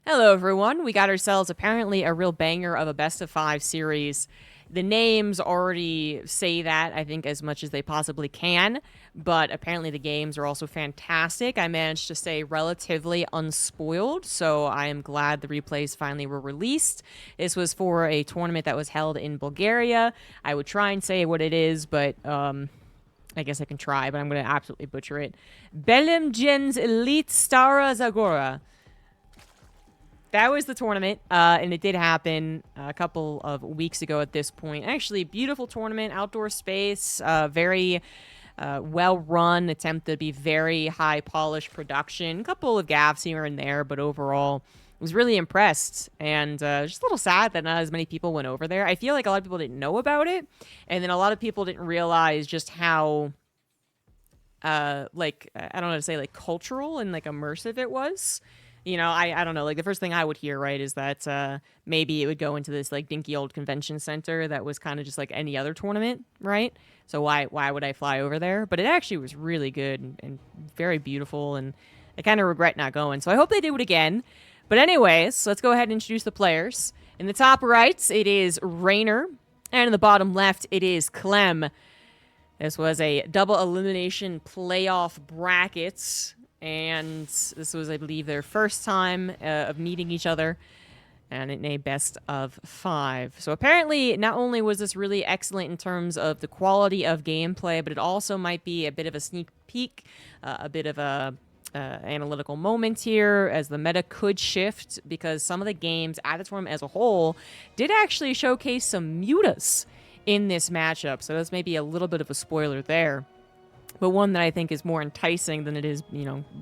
Hello, everyone. We got ourselves apparently a real banger of a best of five series. The names already say that, I think, as much as they possibly can, but apparently the games are also fantastic. I managed to stay relatively unspoiled, so I am glad the replays finally were released. This was for a tournament that was held in Bulgaria. I would try and say what it is, but I guess I can try, but I'm going to absolutely butcher it. Belem Gens Elite Stara Zagora. That was the tournament, and it did happen a couple of weeks ago at this point. Actually, beautiful tournament, outdoor space, very well run, attempt to be very high polished production. A couple of gaffes here and there, but overall, was really impressed. And just a little sad that not as many people went over there. I feel like a lot of people didn't know about it, and then a lot of people didn't realize just how like I don't know how to say, like, cultural and like immersive it was. I don't know. Like, the first thing I would hear, right, is that maybe it would go into this like dinky old convention center that was kind of just like any other tournament, right? So why would I fly over there? But it actually was really good and very beautiful, and I kind of regret not going. So I hope they do it again. But anyways, let's go ahead and introduce the players. In the top right, it is Reynor, and in the bottom left, it is Clem. This was a double elimination playoff brackets. And this was, I believe, their first time of meeting each other, and in a best of five. So apparently, not only was this really excellent in terms of the quality of gameplay, but it also might be a bit of a sneak peek, a bit of a analytical moment here, as the meta could shift, because some of the games at the tournament as a whole did actually showcase some mutas in this matchup. So that's maybe a little bit of a spoiler there, but one that I think is more enticing than it is,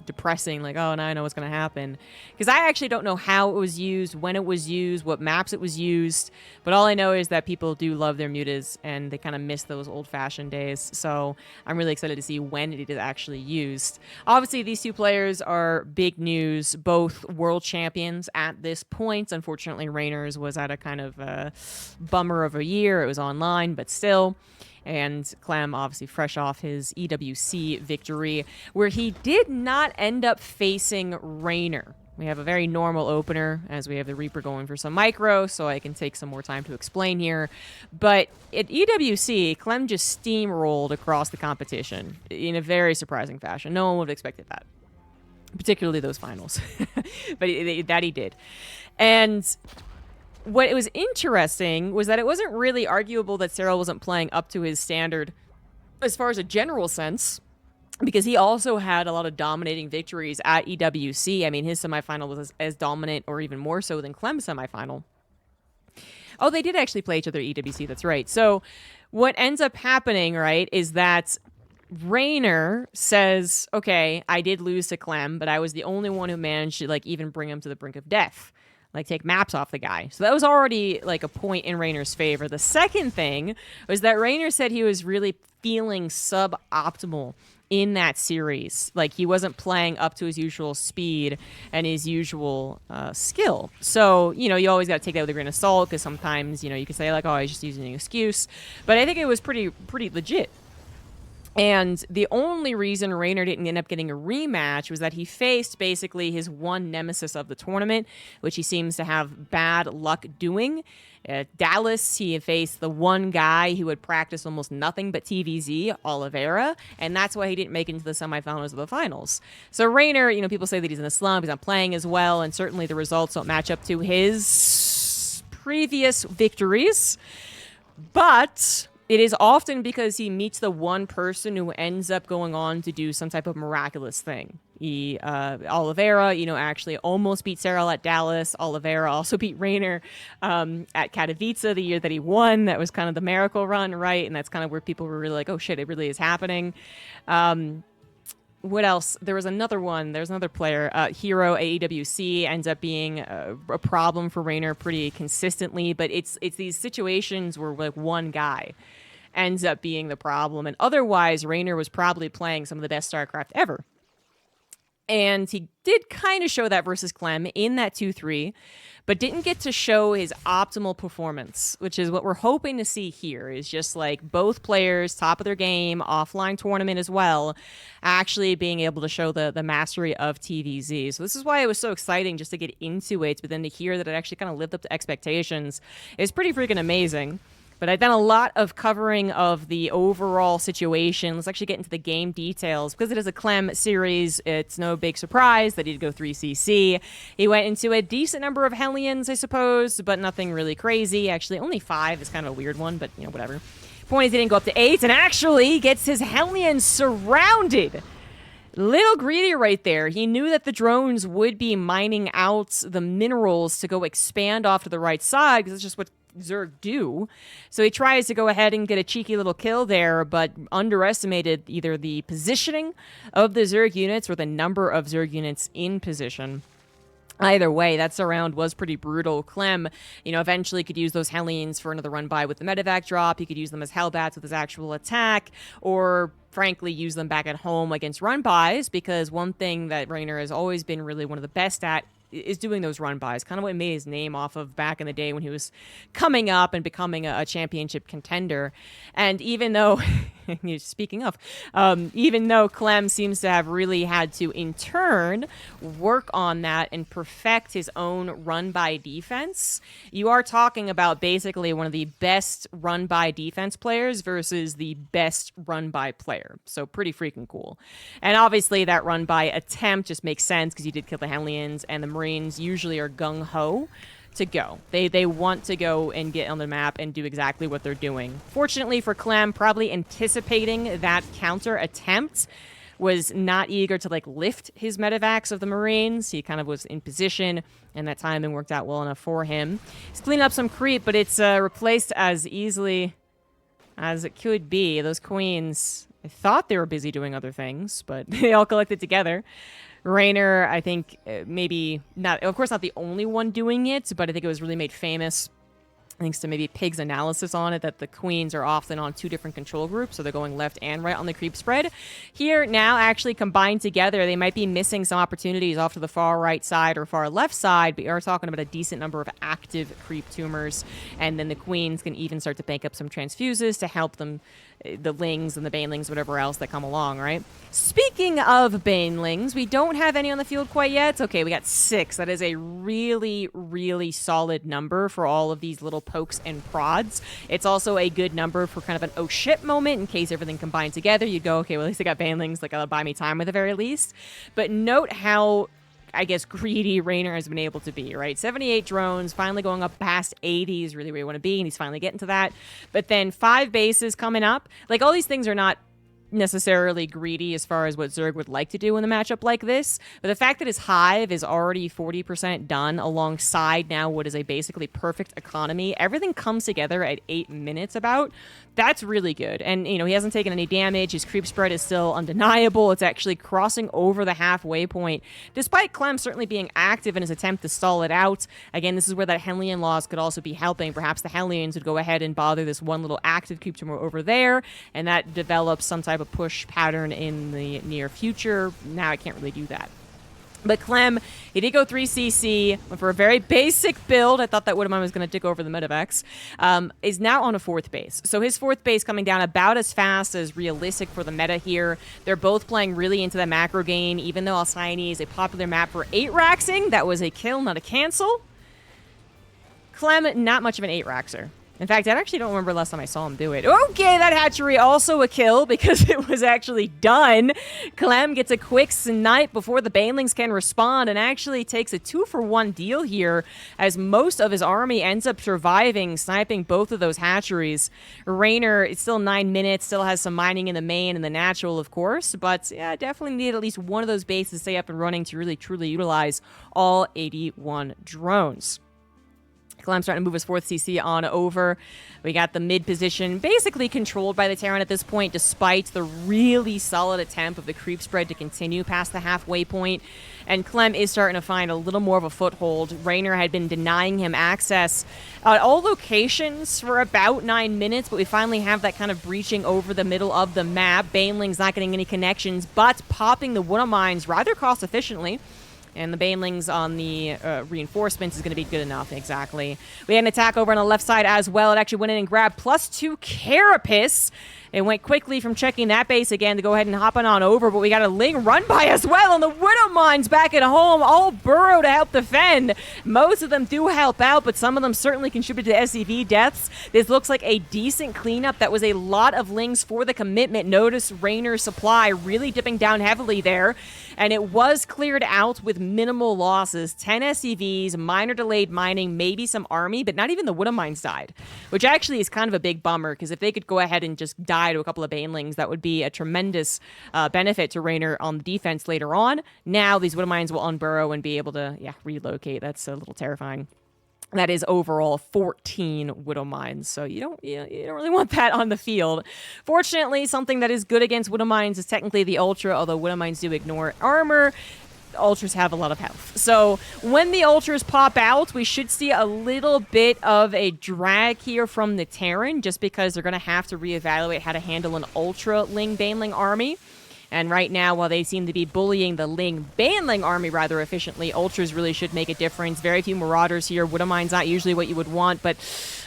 depressing, like, oh, now I know what's going to happen. Because I actually don't know how it was used, when it was used, what maps it was used, but all I know is that people do love their mutas, and they kind of miss those old-fashioned days, so I'm really excited to see when it is actually used. Obviously, these two players are big news, both world champions at this point. Unfortunately, Reynor's was at a kind of bummer of a year. It was online, but still. And Clem, obviously fresh off his EWC victory, where he did not end up facing Reynor. We have a very normal opener, as we have the Reaper going for some micro, so I can take some more time to explain here. But at EWC, Clem just steamrolled across the competition in a very surprising fashion. No one would have expected that, particularly those finals. But that he did. And what was interesting was that it wasn't really arguable that Cyril wasn't playing up to his standard as far as a general sense, because he also had a lot of dominating victories at EWC. I mean, his semifinal was as dominant or even more so than Clem's semifinal. Oh, they did actually play each other at EWC, that's right. So what ends up happening, right, is that Reynor says, okay, I did lose to Clem, but I was the only one who managed to, like, even bring him to the brink of death. Like, take maps off the guy. So that was already, like, a point in Reynor's favor. The second thing was that Reynor said he was really feeling suboptimal in that series. Like, he wasn't playing up to his usual speed and his usual skill. So, you always got to take that with a grain of salt, because sometimes, you can say, like, oh, he's just using an excuse. But I think it was pretty legit. And the only reason Reynor didn't end up getting a rematch was that he faced basically his one nemesis of the tournament, which he seems to have bad luck doing. At Dallas, he faced the one guy who had practiced almost nothing but TVZ, Oliveira, and that's why he didn't make it into the semifinals or the finals. So Reynor, people say that he's in a slump, he's not playing as well, and certainly the results don't match up to his previous victories. But it is often because he meets the one person who ends up going on to do some type of miraculous thing. Oliveira, actually almost beat Cyril at Dallas. Oliveira also beat Reynor at Katowice the year that he won. That was kind of the miracle run, right? And that's kind of where people were really like, oh shit, it really is happening. What else? There was another one. There's another player, Hero AEWC, ends up being a problem for Reynor pretty consistently. But it's these situations where, like, one guy ends up being the problem, and otherwise Reynor was probably playing some of the best StarCraft ever. And he did kind of show that versus Clem in that 2-3, but didn't get to show his optimal performance, which is what we're hoping to see here, is just like both players, top of their game, offline tournament as well, actually being able to show the mastery of TVZ. So this is why it was so exciting just to get into it, but then to hear that it actually kind of lived up to expectations is pretty freaking amazing. But I've done a lot of covering of the overall situation. Let's actually get into the game details. Because it is a Clem series, it's no big surprise that he'd go 3cc. He went into a decent number of Hellions, I suppose, but nothing really crazy. Actually, only 5 is kind of a weird one, but, you know, whatever. Point is he didn't go up to 8, and actually gets his Hellions surrounded. Little greedy right there. He knew that the drones would be mining out the minerals to go expand off to the right side, because it's just what Zerg do. So he tries to go ahead and get a cheeky little kill there, but underestimated either the positioning of the Zerg units or the number of Zerg units in position. Either way, that surround was pretty brutal. Clem, you know, eventually could use those Hellions for another run-by with the medevac drop. He could use them as Hellbats with his actual attack, or frankly use them back at home against run-bys, because one thing that Reynor has always been really one of the best at is doing those run-bys. Kind of what made his name off of back in the day when he was coming up and becoming a championship contender. And even though, speaking of, even though Clem seems to have really had to, in turn, work on that and perfect his own run-by defense, you are talking about basically one of the best run-by defense players versus the best run-by player. So pretty freaking cool. And obviously that run-by attempt just makes sense because you did kill the Hellions, and the Marines usually are gung-ho to go. They want to go and get on the map and do exactly what they're doing. Fortunately for Clem, probably anticipating that counter attempt, was not eager to like lift his medevacs of the Marines. He kind of was in position, and that timing worked out well enough for him. He's cleaning up some creep, but it's replaced as easily as it could be. Those queens, I thought they were busy doing other things, but they all collected together. Reynor, I think, maybe not, of course, not the only one doing it, but I think it was really made famous thanks to maybe Pig's analysis on it, that the queens are often on 2 different control groups, so they're going left and right on the creep spread. Here, now, actually combined together, they might be missing some opportunities off to the far right side or far left side, but you're talking about a decent number of active creep tumors, and then the queens can even start to bank up some transfuses to help them, the lings and the banelings, whatever else that come along, right? Speaking of banelings, we don't have any on the field quite yet. Okay, we got 6. That is a really, really solid number for all of these little pokes and prods. It's also a good number for kind of an oh shit moment in case everything combined together. You'd go, okay, well, at least I got banelings, like, that'll buy me time at the very least. But note how, I guess, greedy Reynor has been able to be, right? 78 drones, finally going up past 80 is really where you want to be, and he's finally getting to that. But then 5 bases coming up. Like, all these things are not necessarily greedy as far as what Zerg would like to do in a matchup like this, but the fact that his hive is already 40% done alongside now what is a basically perfect economy, everything comes together at 8 minutes about. That's really good. And, you know, he hasn't taken any damage. His creep spread is still undeniable. It's actually crossing over the halfway point, despite Clem certainly being active in his attempt to stall it out. Again, this is where that Hellion loss could also be helping. Perhaps the Hellions would go ahead and bother this one little active creep tumor over there, and that develops some type of push pattern in the near future. Now I can't really do that. But Clem, he did go 3cc, went for a very basic build. I thought that Woodamine was going to dig over the medevacs. Is now on a 4th base. So his 4th base coming down about as fast as realistic for the meta here. They're both playing really into the macro gain, even though Alcyone is a popular map for 8-raxing. That was a kill, not a cancel. Clem, not much of an 8-raxer. In fact, I actually don't remember last time I saw him do it. Okay, that hatchery also a kill because it was actually done. Clem gets a quick snipe before the banelings can respond and actually takes a 2-for-1 deal here as most of his army ends up surviving, sniping both of those hatcheries. Reynor, it's still 9 minutes, still has some mining in the main and the natural, of course, but yeah, definitely need at least one of those bases to stay up and running to really truly utilize all 81 drones. Clem starting to move his 4th CC on over. We got the mid position basically controlled by the Terran at this point, despite the really solid attempt of the creep spread to continue past the halfway point. And Clem is starting to find a little more of a foothold. Reynor had been denying him access at all locations for about 9 minutes, but we finally have that kind of breaching over the middle of the map. Baneling's not getting any connections, but popping the Wood Mines rather cost efficiently. And the Banelings on the reinforcements is going to be good enough, exactly. We had an attack over on the left side as well. It actually went in and grabbed +2 Carapace. It went quickly from checking that base again to go ahead and hopping on over, but we got a Ling run by as well, and the Widow Mines back at home, all burrow to help defend. Most of them do help out, but some of them certainly contribute to SCV deaths. This looks like a decent cleanup. That was a lot of Lings for the commitment. Notice Reynor's supply really dipping down heavily there, and it was cleared out with minimal losses. 10 SCVs, minor delayed mining, maybe some army, but not even the Widow Mines died, which actually is kind of a big bummer, because if they could go ahead and just die to a couple of Banelings, that would be a tremendous benefit to Reynor on the defense later on. Now these Widow Mines will unburrow and be able to, relocate. That's a little terrifying. That is overall 14 Widow Mines, so you don't really want that on the field. Fortunately, something that is good against Widow Mines is technically the Ultra, although Widow Mines do ignore armor. Ultras have a lot of health. So when the Ultras pop out, we should see a little bit of a drag here from the Terran, just because they're going to have to reevaluate how to handle an Ultra Ling Baneling army. And right now, while they seem to be bullying the Ling Baneling army rather efficiently, Ultras really should make a difference. Very few Marauders here. Widow Mine's not usually what you would want, but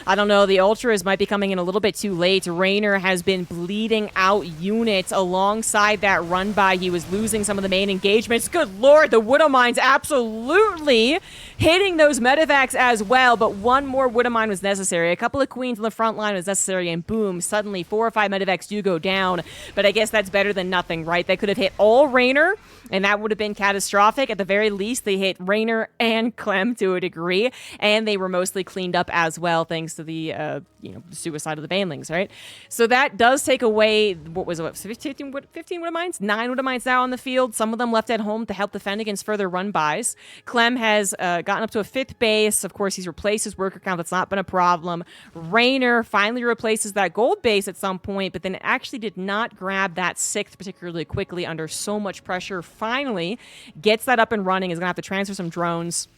I don't know. The Ultras might be coming in a little bit too late. Reynor has been bleeding out units alongside that run by. He was losing some of the main engagements. Good lord, the Widow Mine's absolutely hitting those medevacs as well, but one more Widow Mine was necessary. A couple of Queens on the front line was necessary, and boom, suddenly 4 or 5 medevacs do go down, but I guess that's better than nothing, right? They could have hit all Reynor, and that would have been catastrophic. At the very least, they hit Reynor and Clem to a degree, and they were mostly cleaned up as well, thanks to the suicide of the Banelings, right? So that does take away, 15 Widow Mines? 9 Widow Mines now on the field, some of them left at home to help defend against further run-bys. Clem has gotten up to a 5th base. Of course, he's replaced his worker count. That's not been a problem. Reynor finally replaces that gold base at some point, but then actually did not grab that 6th particularly quickly under so much pressure. Finally gets that up and running. Is going to have to transfer some drones.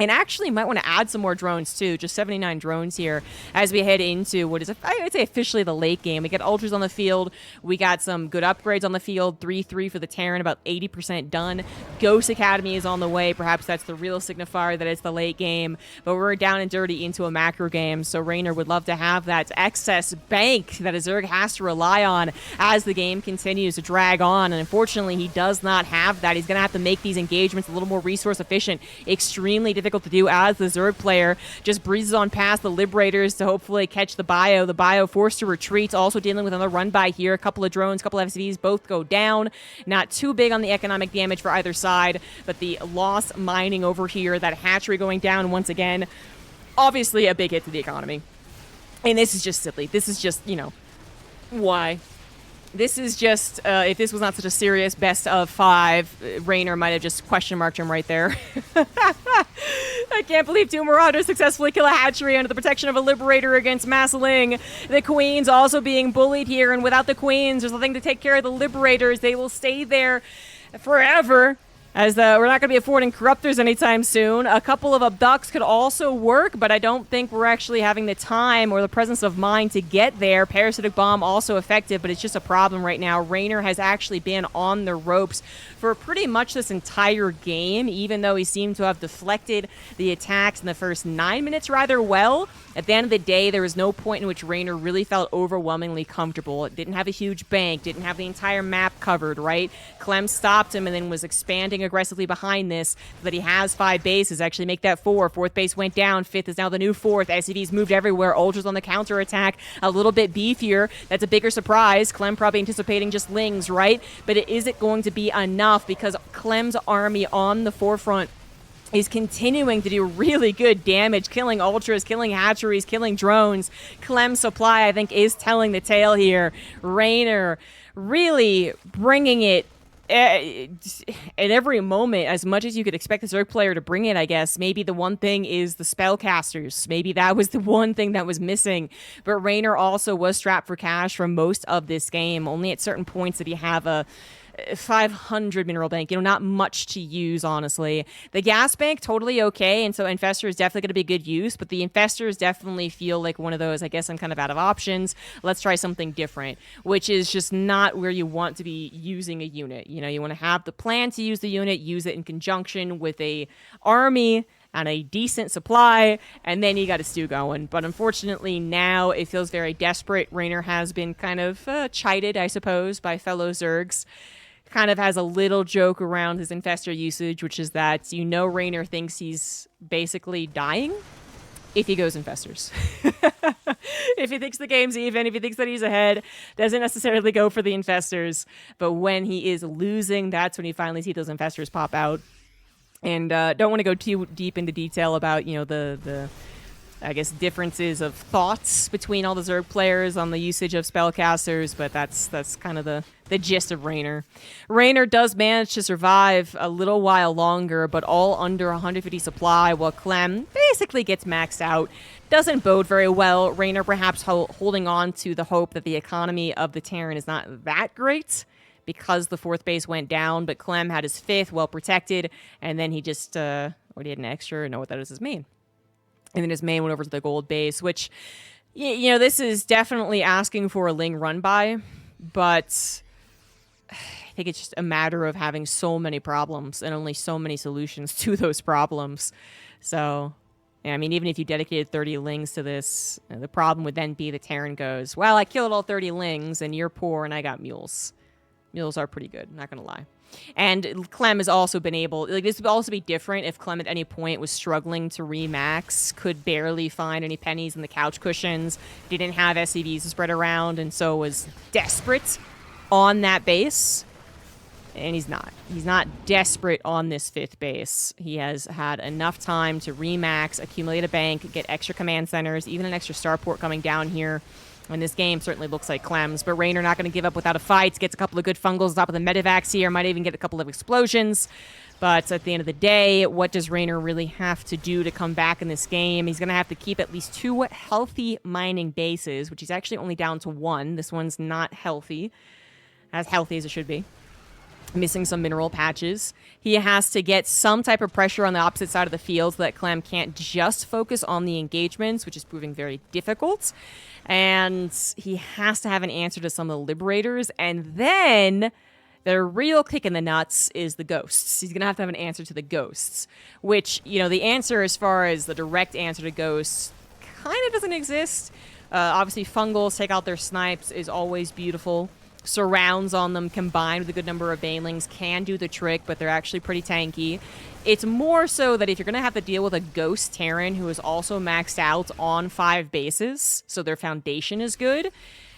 And actually might want to add some more drones too. Just 79 drones here as we head into what is, I would say, officially the late game. We got Ultras on the field. We got some good upgrades on the field. 3-3 for the Terran, about 80% done. Ghost Academy is on the way. Perhaps that's the real signifier that it's the late game. But we're down and dirty into a macro game. So Reynor would love to have that excess bank that Zerg has to rely on as the game continues to drag on. And unfortunately, he does not have that. He's going to have to make these engagements a little more resource efficient. Extremely difficult to do as the Zerg player. Just breezes on past the Liberators to hopefully catch the Bio. The Bio forced to retreat, also dealing with another run by here. A couple of drones, a couple of FCVs, both go down. Not too big on the economic damage for either side, but the loss mining over here, that hatchery going down once again, obviously a big hit to the economy. And this is just silly. This is just, why? This is just, if this was not such a serious best of 5, Reynor might have just question marked him right there. I can't believe 2 Marauders successfully kill a hatchery under the protection of a Liberator against Massling. The Queens also being bullied here, and without the Queens, there's nothing to take care of the Liberators. They will stay there forever, as we're not going to be affording Corruptors anytime soon. A couple of Abducts could also work, but I don't think we're actually having the time or the presence of mind to get there. Parasitic Bomb also effective, but it's just a problem right now. Reynor has actually been on the ropes for pretty much this entire game, even though he seemed to have deflected the attacks in the first 9 minutes rather well. At the end of the day, there was no point in which Reynor really felt overwhelmingly comfortable. It didn't have a huge bank, didn't have the entire map covered, right? Clem stopped him and then was expanding aggressively behind this, so that he has 5 bases, actually make that 4. 4th base went down, 5th is now the new 4th. SCVs moved everywhere, Ultras on the counter attack, a little bit beefier. That's a bigger surprise. Clem probably anticipating just Lings, right? But is it going to be enough? Because Clem's army on the forefront is continuing to do really good damage, killing Ultras, killing hatcheries, killing drones. Clem's supply, I think, is telling the tale here. Reynor really bringing it at every moment, as much as you could expect the Zerg player to bring it, I guess, maybe the one thing is the spellcasters. Maybe that was the one thing that was missing. But Reynor also was strapped for cash for most of this game. Only at certain points did he have a 500 mineral bank, not much to use, honestly. The gas bank, totally okay, and so Infestor is definitely going to be good use, but the Infestors definitely feel like one of those, I guess I'm kind of out of options, let's try something different, which is just not where you want to be using a unit. You want to have the plan to use the unit, use it in conjunction with a army and a decent supply, and then you got a stew going. But unfortunately, now it feels very desperate. Reynor has been kind of chided, I suppose, by fellow Zergs. Kind of has a little joke around his Infestor usage, which is that Reynor thinks he's basically dying if he goes Infestors. If he thinks the game's even, if he thinks that he's ahead, doesn't necessarily go for the Infestors. But when he is losing, that's when you finally see those Infestors pop out. And don't want to go too deep into detail about, the I guess, differences of thoughts between all the Zerg players on the usage of spellcasters, but that's kind of the gist of Reynor. Reynor does manage to survive a little while longer, but all under 150 supply, while Clem basically gets maxed out. Doesn't bode very well. Reynor perhaps holding on to the hope that the economy of the Terran is not that great, because the 4th base went down, but Clem had his 5th well protected, and then he just, he had an extra, know what that is, his main. And then his main went over to the gold base, which, this is definitely asking for a Ling run by, but I think it's just a matter of having so many problems and only so many solutions to those problems. So, yeah, I mean, even if you dedicated 30 Lings to this, the problem would then be the Terran goes, well, I killed all 30 Lings, and you're poor, and I got mules. Mules are pretty good, not going to lie. And Clem has also been able, this would also be different if Clem at any point was struggling to remax, could barely find any pennies in the couch cushions, didn't have SCVs to spread around, and so was desperate on that base. And he's not. He's not desperate on this 5th base. He has had enough time to remax, accumulate a bank, get extra command centers, even an extra starport coming down here. And this game certainly looks like Clem's, but Reynor not going to give up without a fight. Gets a couple of good fungals on top of the medivacs here. Might even get a couple of explosions. But at the end of the day, what does Reynor really have to do to come back in this game? He's going to have to keep at least 2 healthy mining bases, which he's actually only down to 1. This one's not healthy. As healthy as it should be. Missing some mineral patches. He has to get some type of pressure on the opposite side of the field so that Clem can't just focus on the engagements, which is proving very difficult. And he has to have an answer to some of the liberators. And then the real kick in the nuts is the ghosts. He's going to have an answer to the ghosts, which, the answer as far as the direct answer to ghosts kind of doesn't exist. Obviously, fungals take out their snipes is always beautiful. Surrounds on them combined with a good number of banelings can do the trick, but they're actually pretty tanky. It's more so that if you're going to have to deal with a ghost Terran who is also maxed out on 5 bases, so their foundation is good,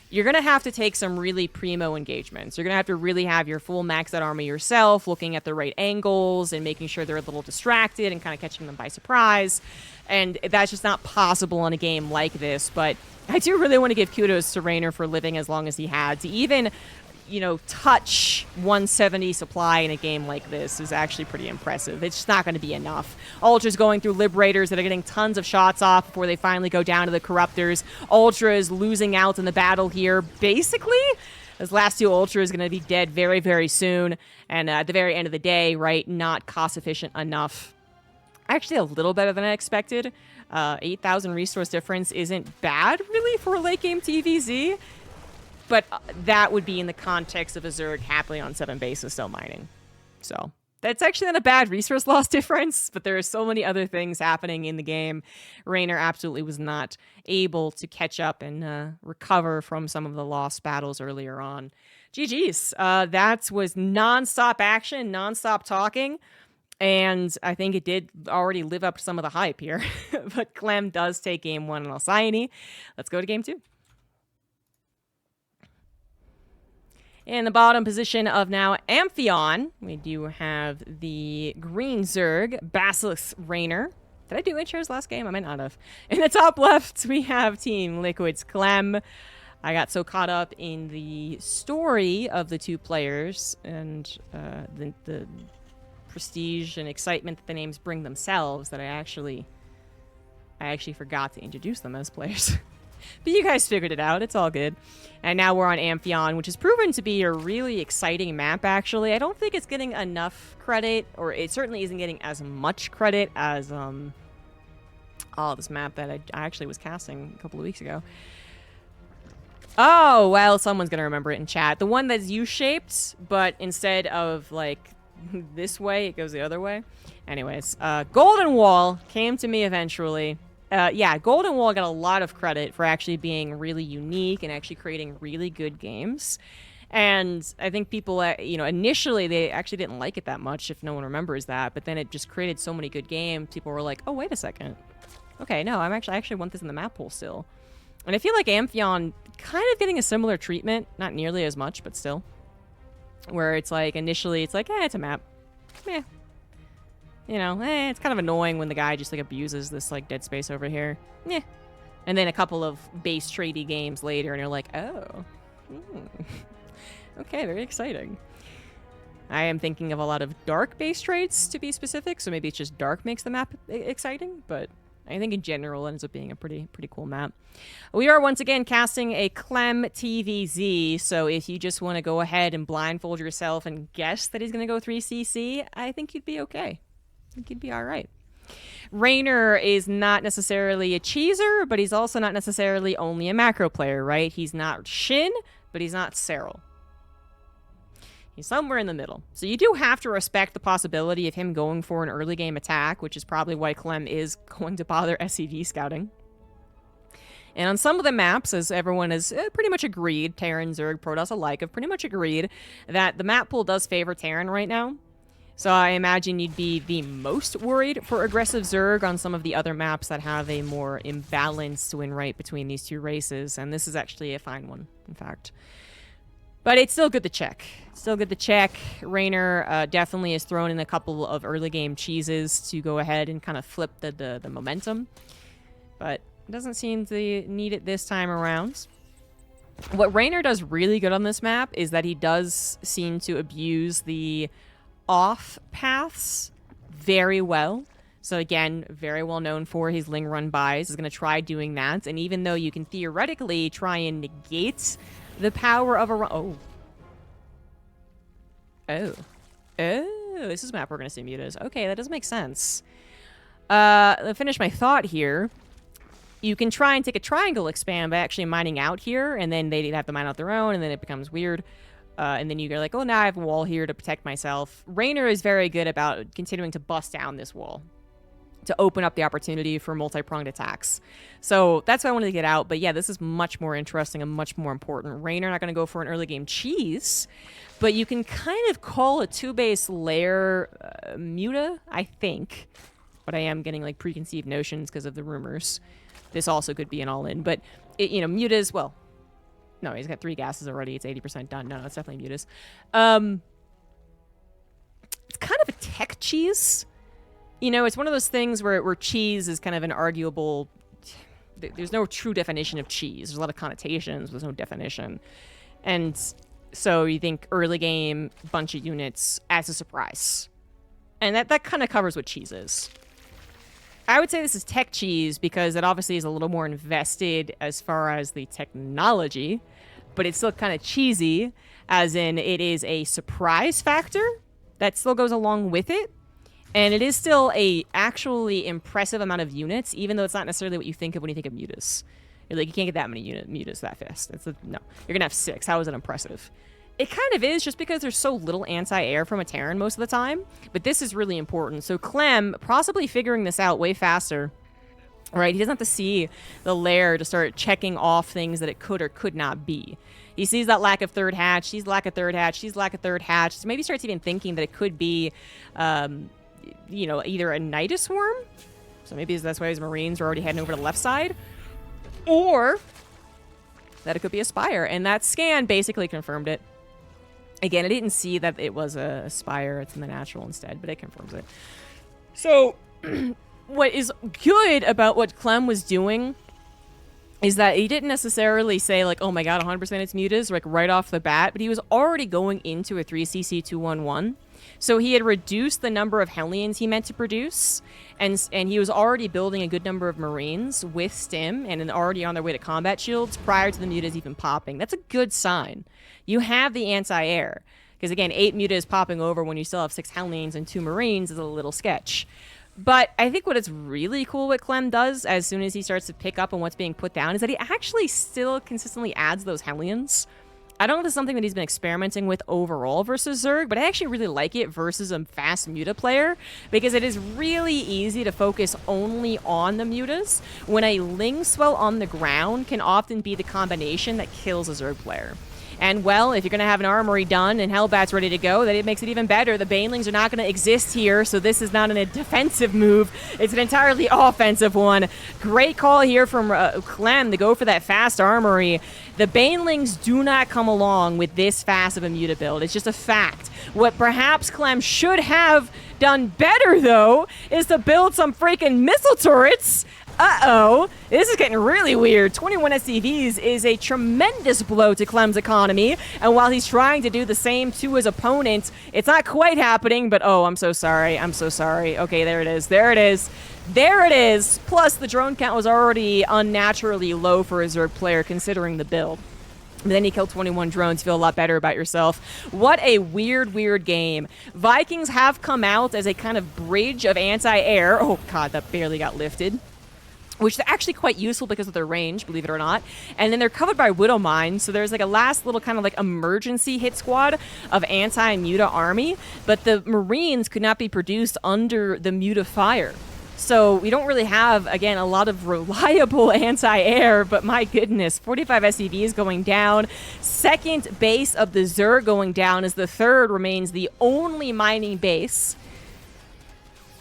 you're going to have to take some really primo engagements. You're going to have to really have your full maxed out army yourself, looking at the right angles and making sure they're a little distracted and kind of catching them by surprise. And that's just not possible in a game like this, but I do really want to give kudos to Reynor for living as long as he had. To even, touch 170 supply in a game like this is actually pretty impressive. It's just not going to be enough. Ultra's going through Liberators that are getting tons of shots off before they finally go down to the Corruptors. Ultra is losing out in the battle here, basically. This last 2 Ultra is going to be dead very, very soon. And at the very end of the day, right, not cost-efficient enough. Actually, a little better than I expected. 8,000 resource difference isn't bad, really, for a late-game TVZ. But that would be in the context of a Zerg happily on 7 bases still mining. So that's actually not a bad resource loss difference, but there are so many other things happening in the game. Reynor absolutely was not able to catch up and recover from some of the lost battles earlier on. GG's. That was non-stop action, non-stop talking. And I think it did already live up to some of the hype here. But Clem does take game 1 in Alcyone. Let's go to game 2. In the bottom position of now Amphion, we do have the green Zerg, Basilisk Reynor. Did I do intros last game? I might not have. In the top left, we have Team Liquid's Clem. I got so caught up in the story of the two players and the prestige and excitement that the names bring themselves that I actually forgot to introduce them as players. But you guys figured it out. It's all good. And now we're on Amphion, which has proven to be a really exciting map, actually. I don't think it's getting enough credit, or it certainly isn't getting as much credit as, this map that I actually was casting a couple of weeks ago. Oh, well, someone's going to remember it in chat. The one that's U-shaped, but instead of, like, this way, it goes the other way. Anyways, Golden Wall came to me eventually. Yeah, Golden Wall got a lot of credit for actually being really unique and actually creating really good games. And I think people, initially they actually didn't like it that much, if no one remembers that. But then it just created so many good games. People were like, oh, wait a second. Okay, no, I actually want this in the map pool still. And I feel like Amphion kind of getting a similar treatment. Not nearly as much, but still. Where it's like, initially, it's like, it's a map. Meh. It's kind of annoying when the guy just, like, abuses this, like, dead space over here. Yeah. And then a couple of base tradey games later, and you're like, oh. Okay, very exciting. I am thinking of a lot of dark base trades, to be specific, so maybe it's just dark makes the map exciting, but I think in general it ends up being a pretty cool map. We are once again casting a Clem TVZ, so if you just want to go ahead and blindfold yourself and guess that he's going to go 3CC, I think you'd be okay. I think you'd be all right. Reynor is not necessarily a cheeser, but he's also not necessarily only a macro player, right? He's not Shin, but he's not Serral. He's somewhere in the middle. So you do have to respect the possibility of him going for an early game attack, which is probably why Clem is going to bother SCV scouting. And on some of the maps, as everyone has pretty much agreed, Terran, Zerg, Protoss alike have pretty much agreed that the map pool does favor Terran right now. So I imagine you'd be the most worried for aggressive Zerg on some of the other maps that have a more imbalanced win rate between these two races. And this is actually a fine one, in fact. But it's still good to check. Still good to check. Reynor definitely has thrown in a couple of early game cheeses to go ahead and kind of flip the momentum. But it doesn't seem to need it this time around. What Reynor does really good on this map is that he does seem to abuse the off paths very well. So again, very well known for his Ling Run buys. Is going to try doing that. And even though you can theoretically try and negate the power of a run... Oh, this is a map we're going to see Mutas. Okay, that does make sense. To finish my thought here, you can try and take a triangle expand by actually mining out here, and then they have to mine out their own, and then it becomes weird. And then you go like, oh, now I have a wall here to protect myself. Reynor is very good about continuing to bust down this wall to open up the opportunity for multi-pronged attacks. So that's why I wanted to get out. But yeah, this is much more interesting and much more important. Reynor not going to go for an early game cheese, but you can kind of call a 2-base lair Muta, I think. But I am getting like preconceived notions because of the rumors. This also could be an all-in. But, Mutas, well... No, he's got 3 gases already. It's 80% done. No, it's definitely Mutas. It's kind of a tech cheese. It's one of those things where cheese is kind of an arguable... There's no true definition of cheese. There's a lot of connotations, but there's no definition. And so you think early game, bunch of units as a surprise. And that kind of covers what cheese is. I would say this is tech cheese because it obviously is a little more invested as far as the technology, but it's still kind of cheesy, as in it is a surprise factor that still goes along with it, and it is still a actually impressive amount of units, even though it's not necessarily what you think of when you think of Mutas. You're like, you can't get that many Mutas that fast. No, you're gonna have 6. How is it impressive? It kind of is, just because there's so little anti-air from a Terran most of the time. But this is really important. So Clem, possibly figuring this out way faster. Right? He doesn't have to see the lair to start checking off things that it could or could not be. He sees that lack of third hatch. She's lack of third hatch. She's lack of third hatch. So maybe starts even thinking that it could be, either a Nidus Worm. So maybe that's why his Marines are already heading over to the left side. Or that it could be a Spire. And that scan basically confirmed it. Again, I didn't see that it was a Spire. It's in the natural instead, but it confirms it. So, what is good about what Clem was doing is that he didn't necessarily say like, oh my god, 100% it's Mutas, like right off the bat, but he was already going into a 3cc 211. So he had reduced the number of Hellions he meant to produce, and he was already building a good number of Marines with Stim and then already on their way to combat shields prior to the Mutas even popping. That's a good sign. You have the anti-air. Because again, 8 Mutas popping over when you still have 6 Hellions and 2 Marines is a little sketch. But I think what is really cool what Clem does as soon as he starts to pick up on what's being put down is that he actually still consistently adds those Hellions. I don't know if it's something that he's been experimenting with overall versus Zerg, but I actually really like it versus a fast Muta player because it is really easy to focus only on the Mutas when a Ling Swell on the ground can often be the combination that kills a Zerg player. And, well, if you're going to have an armory done and Hellbat's ready to go, then it makes it even better. The Banelings are not going to exist here, so this is not a defensive move. It's an entirely offensive one. Great call here from Clem to go for that fast armory. The Banelings do not come along with this fast of a Muta build. It's just a fact. What perhaps Clem should have done better, though, is to build some freaking missile turrets. Uh-oh, this is getting really weird. 21 SCVs is a tremendous blow to Clem's economy, and while he's trying to do the same to his opponent, it's not quite happening, but oh, I'm so sorry. I'm so sorry. Okay, there it is. There it is. There it is. Plus, the drone count was already unnaturally low for a Zerg player considering the build. But then you kill 21 drones, feel a lot better about yourself. What a weird, weird game. Vikings have come out as a kind of bridge of anti-air. Oh, God, that barely got lifted. Which is actually quite useful because of their range, believe it or not. And then they're covered by Widow Mine, so there's like a last little kind of like emergency hit squad of anti-Muta army, but the Marines could not be produced under the Muta fire. So we don't really have, again, a lot of reliable anti-air, but my goodness, 45 SCVs going down. Second base of the Zerg going down as the third remains the only mining base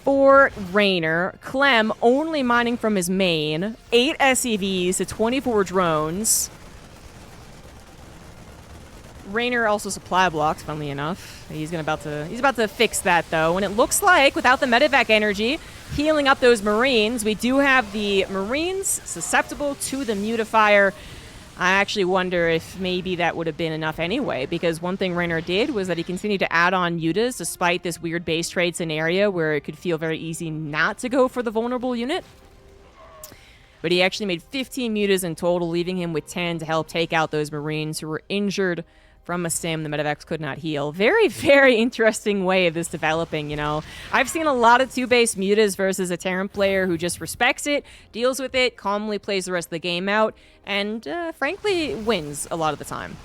for Reynor. Clem only mining from his main. 8 SCVs to 24 drones. Reynor also supply blocks, funnily enough. He's about to fix that though. And it looks like without the medevac energy healing up those Marines, we do have the Marines susceptible to the mutifier. I actually wonder if maybe that would have been enough anyway, because one thing Reynor did was that he continued to add on Mutas despite this weird base trade scenario where it could feel very easy not to go for the vulnerable unit. But he actually made 15 Mutas in total, leaving him with 10 to help take out those Marines who were injured from a stim the medevacs could not heal. Very, very interesting way of this developing, you know. I've seen a lot of 2-base Mutas versus a Terran player who just respects it, deals with it, calmly plays the rest of the game out, and frankly wins a lot of the time.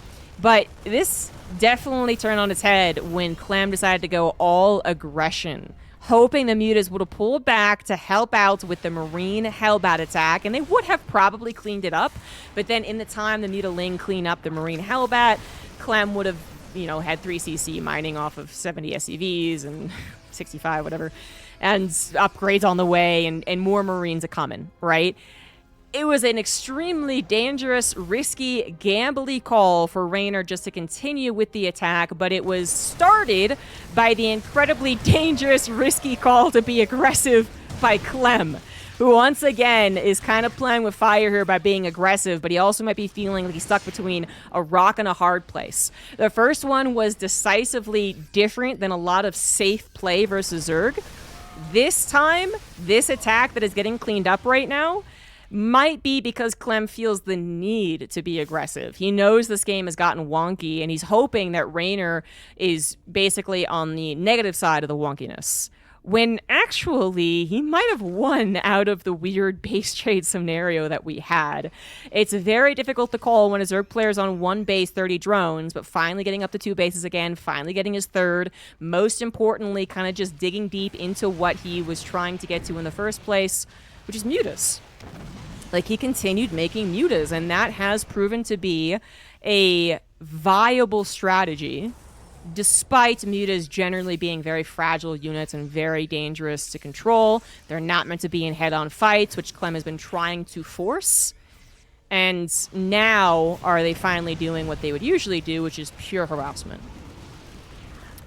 But this definitely turned on its head when Clem decided to go all aggression, hoping the Mutas would have pulled back to help out with the Marine Hellbat attack, and they would have probably cleaned it up. But then in the time the Mutaling clean up the Marine Hellbat, Clem would have, you know, had 3cc mining off of 70 SCVs and 65, whatever, and upgrades on the way and more Marines a-coming, right? It was an extremely dangerous, risky, gambly call for Reynor just to continue with the attack, but it was started by the incredibly dangerous, risky call to be aggressive by Clem, who once again is kind of playing with fire here by being aggressive, but he also might be feeling like he's stuck between a rock and a hard place. The first one was decisively different than a lot of safe play versus Zerg. This time, this attack that is getting cleaned up right now might be because Clem feels the need to be aggressive. He knows this game has gotten wonky, and he's hoping that Reynor is basically on the negative side of the wonkiness, when actually he might have won out of the weird base trade scenario that we had. It's very difficult to call when a Zerg player's on 1 base, 30 drones, but finally getting up to 2 bases again, finally getting his third, most importantly, kind of just digging deep into what he was trying to get to in the first place, which is Mutas. Like, he continued making Mutas, and that has proven to be a viable strategy, despite Mutas generally being very fragile units and very dangerous to control. They're not meant to be in head-on fights, which Clem has been trying to force. And now are they finally doing what they would usually do, which is pure harassment.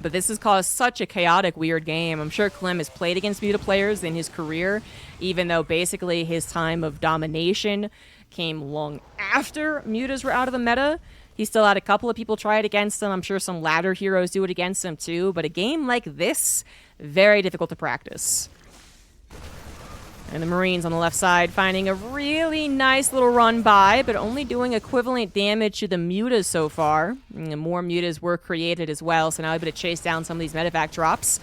but this has caused such a chaotic, weird game. I'm sure Clem has played against Muta players in his career, even though basically his time of domination came long after Mutas were out of the meta. He still had a couple of people try it against him. I'm sure some ladder heroes do it against him too, but a game like this, very difficult to practice. And the Marines on the left side finding a really nice little run by, but only doing equivalent damage to the Mutas so far. And more Mutas were created as well, so now able to chase down some of these medevac drops.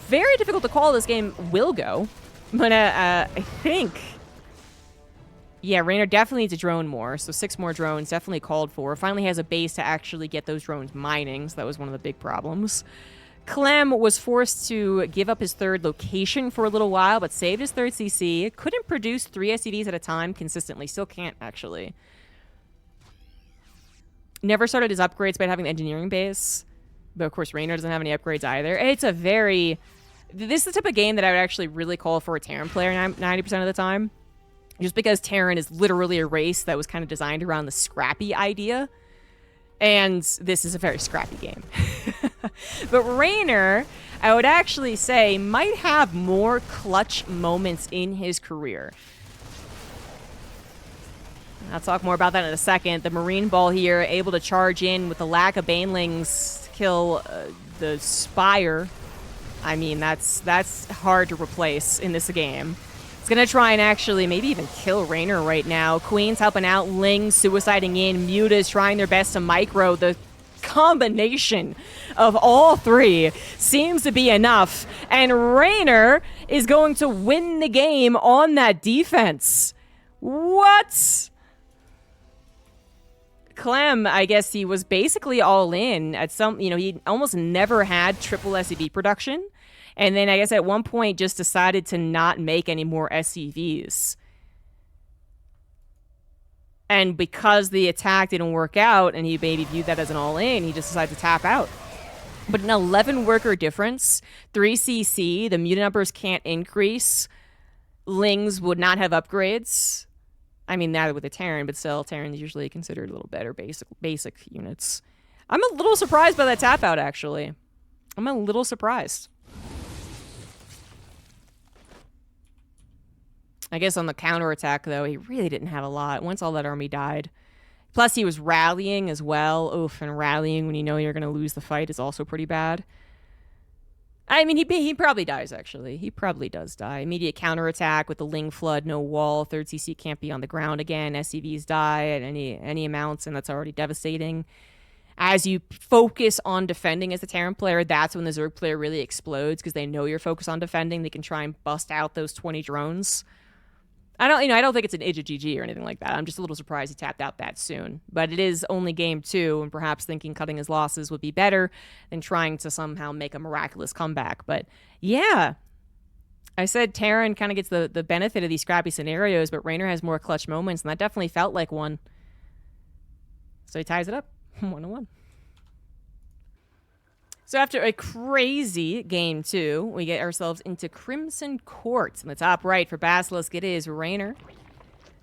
Very difficult to call this game will go, but I think... Yeah, Reynor definitely needs to drone more, so 6 more drones definitely called for. Finally has a base to actually get those drones mining, so that was one of the big problems. Clem was forced to give up his 3rd location for a little while, but saved his 3rd CC. Couldn't produce 3 SCVs at a time consistently. Still can't, actually. Never started his upgrades by having the engineering base. But, of course, Reynor doesn't have any upgrades either. It's a very... This is the type of game that I would actually really call for a Terran player 90% of the time. Just because Terran is literally a race that was kind of designed around the Scrappy idea. And this is a very scrappy game. But Reynor, I would actually say, might have more clutch moments in his career. I'll talk more about that in a second. The Marine Ball here, able to charge in with the lack of Banelings to kill the Spire. I mean, that's hard to replace in this game. It's going to try and actually maybe even kill Reynor right now. Queen's helping out, Ling suiciding in, Mutas trying their best to micro. The combination of all 3 seems to be enough. And Reynor is going to win the game on that defense. What? Clem, I guess he was basically all in at some, he almost never had triple SCV production. And then I guess at one point just decided to not make any more SCVs. And because the attack didn't work out and he maybe viewed that as an all-in, he just decided to tap out. But an 11 worker difference, 3 CC, the mutant numbers can't increase. Lings would not have upgrades. I mean, neither with a Terran, but still, Terran's usually considered a little better basic units. I'm a little surprised by that tap out, actually. I'm a little surprised. I guess on the counterattack, though, he really didn't have a lot once all that army died. Plus, he was rallying as well. Oof, and rallying when you know you're going to lose the fight is also pretty bad. I mean, he probably dies, actually. He probably does die. Immediate counterattack with the Ling Flood, no wall. 3rd CC can't be on the ground again. SCVs die at any amounts, and that's already devastating. As you focus on defending as a Terran player, that's when the Zerg player really explodes, because they know you're focused on defending. They can try and bust out those 20 drones. I don't think it's an Ija GG or anything like that. I'm just a little surprised he tapped out that soon. But it is only game 2, and perhaps thinking cutting his losses would be better than trying to somehow make a miraculous comeback. But yeah, I said Terran kind of gets the benefit of these scrappy scenarios, but Reynor has more clutch moments, and that definitely felt like one. So he ties it up 1-1. So after a crazy game 2, we get ourselves into Crimson Court. In the top right for Basilisk, it is Reynor.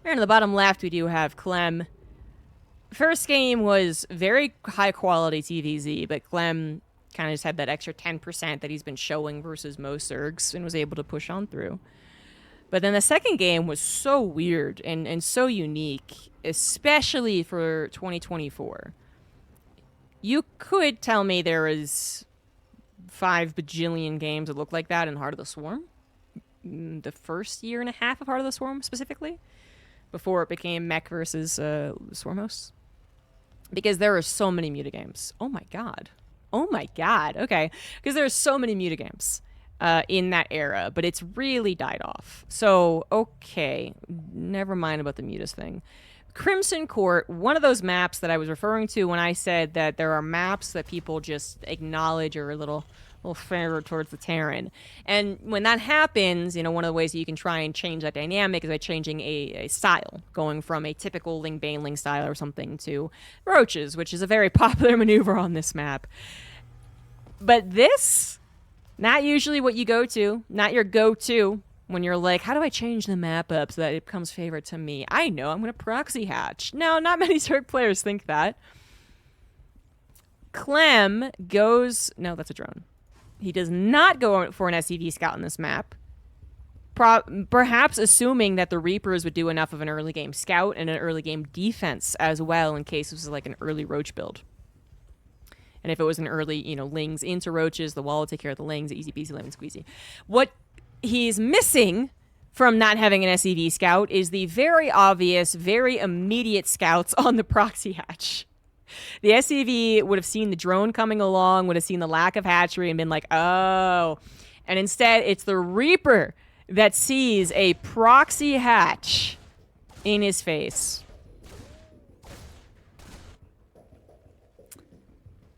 And in the bottom left, we do have Clem. First game was very high-quality TVZ, but Clem kind of just had that extra 10% that he's been showing versus most Zergs and was able to push on through. But then the second game was so weird and so unique, especially for 2024. You could tell me there is 5 bajillion games that look like that in Heart of the Swarm. The first year and a half of Heart of the Swarm, specifically. Before it became mech versus Swarm hosts. Because there are so many mutagames. Oh my god. Oh my god. Okay. Because there are so many mutagames in that era. But it's really died off. So, okay. Never mind about the mutas thing. Crimson Court, one of those maps that I was referring to when I said that there are maps that people just acknowledge are a little fairer towards the Terran. And when that happens, one of the ways that you can try and change that dynamic is by changing a style, going from a typical Ling Baneling style or something to roaches, which is a very popular maneuver on this map. But this, not usually what you go to, not your go-to. When you're like, how do I change the map up so that it becomes favorite to me? I know, I'm going to proxy hatch. No, not many Zerg players think that. Clem goes... No, that's a drone. He does not go for an SCV scout on this map. Perhaps assuming that the Reapers would do enough of an early game scout and an early game defense as well in case this was like an early roach build. And if it was an early, you know, lings into roaches, the wall would take care of the lings, easy peasy lemon squeezy. What he's missing from not having an SCV scout is the very obvious, very immediate scouts on the proxy hatch. The SCV would have seen the drone coming along, would have seen the lack of hatchery and been like, oh. And instead, it's the Reaper that sees a proxy hatch in his face.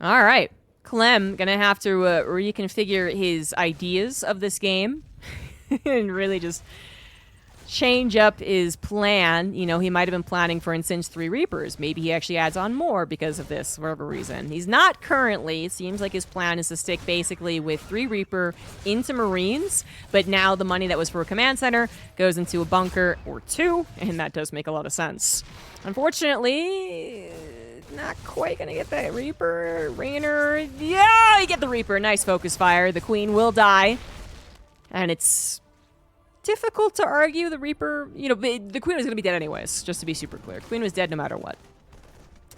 All right. Clem gonna have to reconfigure his ideas of this game and really just change up his plan. You know, he might have been planning, for instance, 3 Reapers. Maybe he actually adds on more because of this, for whatever reason. He's not currently. It seems like his plan is to stick basically with 3 Reaper into Marines, but now the money that was for a command center goes into a bunker or 2, and that does make a lot of sense. Unfortunately, not quite gonna get that Reaper. Reynor, yeah, you get the Reaper. Nice focus fire. The Queen will die, and it's difficult to argue the Reaper, you know, the Queen was going to be dead anyways, just to be super clear. Queen was dead no matter what.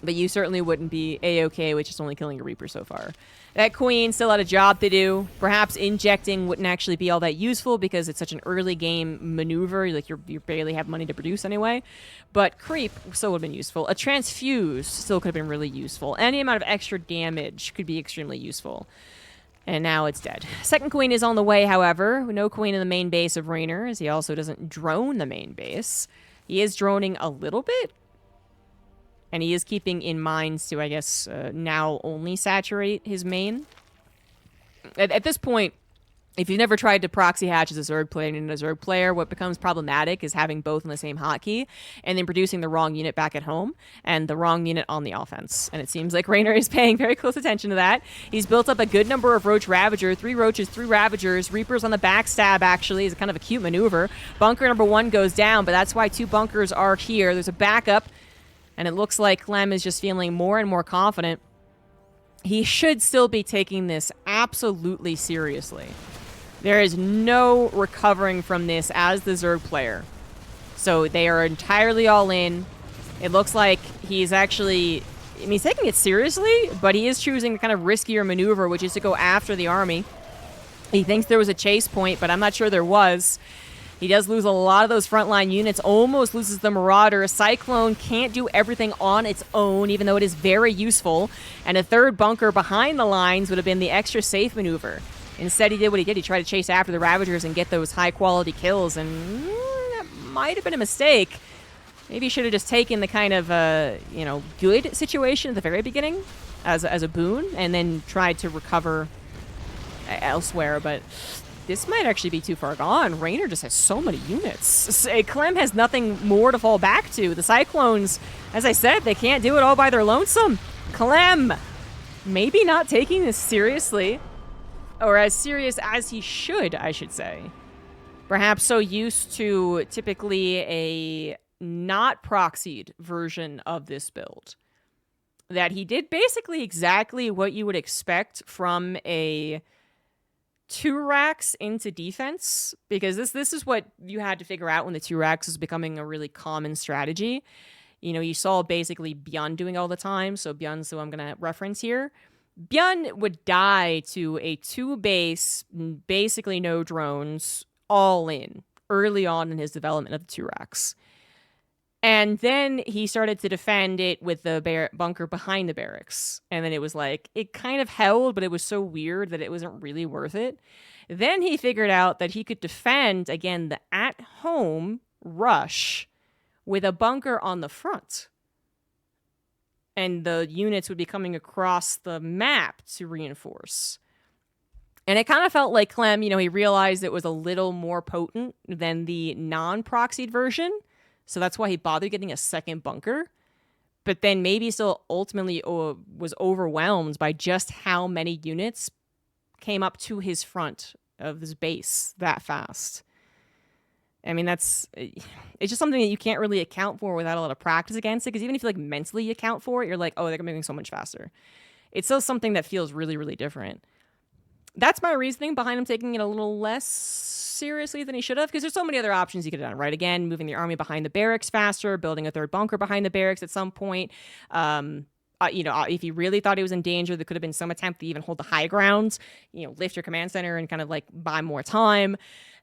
But you certainly wouldn't be A-okay with just only killing a Reaper so far. That Queen still had a job to do. Perhaps injecting wouldn't actually be all that useful because it's such an early game maneuver. Like, you barely have money to produce anyway. But Creep still would have been useful. A Transfuse still could have been really useful. Any amount of extra damage could be extremely useful. And now it's dead. Second Queen is on the way, however. No Queen in the main base of Reynor, as he also doesn't drone the main base. He is droning a little bit. And he is keeping in mind to, I guess, now only saturate his main. At this point, if you've never tried to proxy hatch as a Zerg player and a Zerg player, what becomes problematic is having both in the same hotkey and then producing the wrong unit back at home and the wrong unit on the offense. And it seems like Reynor is paying very close attention to that. He's built up a good number of Roach Ravager, 3 Roaches, 3 Ravagers, Reapers on the backstab actually is kind of a cute maneuver. Bunker number 1 goes down, but that's why 2 bunkers are here. There's a backup, and it looks like Clem is just feeling more and more confident. He should still be taking this absolutely seriously. There is no recovering from this as the Zerg player. So they are entirely all in. It looks like he's actually... I mean, he's taking it seriously, but he is choosing a kind of riskier maneuver, which is to go after the army. He thinks there was a chase point, but I'm not sure there was. He does lose a lot of those frontline units, almost loses the Marauder. Cyclone can't do everything on its own, even though it is very useful. And a 3rd bunker behind the lines would have been the extra safe maneuver. Instead, he did what he did. He tried to chase after the Ravagers and get those high-quality kills, and that might have been a mistake. Maybe he should have just taken the kind of, you know, good situation at the very beginning as a boon, and then tried to recover elsewhere, but this might actually be too far gone. Reynor just has so many units. Clem has nothing more to fall back to. The Cyclones, as I said, they can't do it all by their lonesome. Clem, maybe not taking this seriously. Or as serious as he should, I should say. Perhaps so used to typically a not proxied version of this build that he did basically exactly what you would expect from a 2 racks into defense, because this is what you had to figure out when the 2 racks was becoming a really common strategy. You know, you saw basically Bjorn doing all the time, so Bjorn's who I'm going to reference here. Bjorn would die to a 2 base, basically no drones, all in, early on in his development of the 2 racks. And then he started to defend it with the bunker behind the barracks. And then it was like, it kind of held, but it was so weird that it wasn't really worth it. Then he figured out that he could defend, again, the at-home rush with a bunker on the front. And the units would be coming across the map to reinforce. And it kind of felt like Clem, you know, he realized it was a little more potent than the non-proxied version. So that's why he bothered getting a 2nd bunker. But then maybe still ultimately was overwhelmed by just how many units came up to his front of his base that fast. I mean, it's just something that you can't really account for without a lot of practice against it. Because even if you like mentally account for it, you're like, oh, they're moving so much faster. it's still something that feels really, really different. That's my reasoning behind him taking it a little less seriously than he should have, because there's so many other options he could have done, right? Again, moving the army behind the barracks faster, building a third bunker behind the barracks at some point. If he really thought he was in danger, there could have been some attempt to even hold the high ground, lift your command center and kind of like buy more time.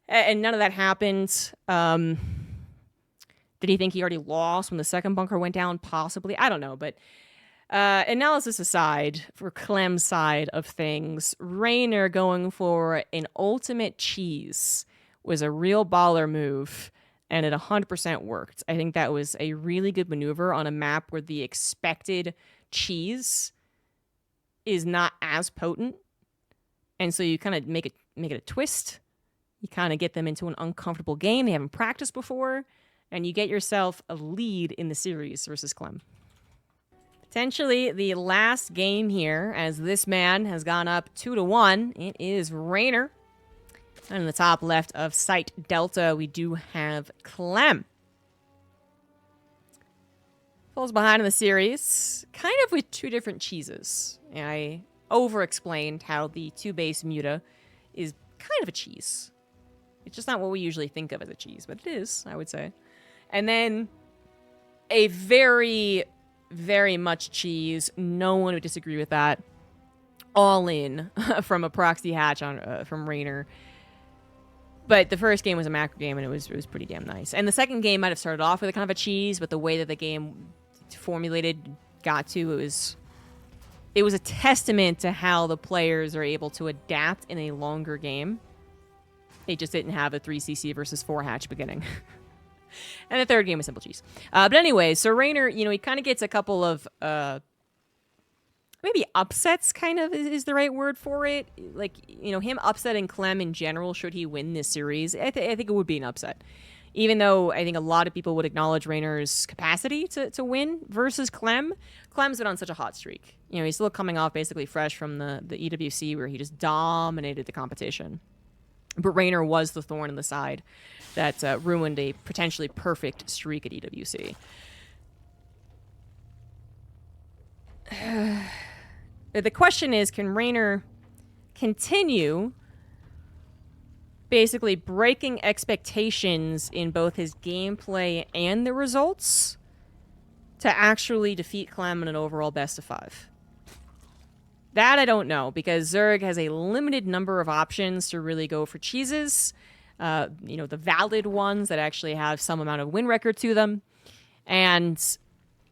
And none of that happened. Did he think he already lost when the second bunker went down? Possibly. I don't know. But analysis aside, for Clem's side of things, Reynor going for an ultimate cheese was a real baller move, and it 100% worked. I think that was a really good maneuver on a map where the expected cheese is not as potent. And so you kind of make it a twist. You kind of get them into an uncomfortable game they haven't practiced before, and you get yourself a lead in the series versus Clem. Potentially the last game here, as this man has gone up 2-1. It is Reynor. And in the top left of Site Delta, we do have Clem. Falls behind in the series, kind of with two different cheeses. I over-explained how the 2-base Muta is kind of a cheese. It's just not what we usually think of as a cheese, but it is, I would say. And then a very, very much cheese. No one would disagree with that. All in from a proxy hatch from Reynor. But the first game was a macro game, and it was pretty damn nice. And the second game might have started off with a kind of a cheese, but the way that the game formulated got to, it was a testament to how the players are able to adapt in a longer game. They just didn't have a 3cc versus 4 hatch beginning. And the third game was simple cheese. But anyway, so Reynor, he kind of gets a couple of maybe upsets, kind of is the right word for it. Like, him upsetting Clem in general, should he win this series, I think it would be an upset. Even though I think a lot of people would acknowledge Reynor's capacity to win versus Clem. Clem's been on such a hot streak. He's still coming off basically fresh from the EWC where he just dominated the competition. But Reynor was the thorn in the side that ruined a potentially perfect streak at EWC. The question is, can Reynor continue basically breaking expectations in both his gameplay and the results to actually defeat Clem in an overall best of 5? That I don't know, because Zerg has a limited number of options to really go for cheeses. The valid ones that actually have some amount of win record to them. And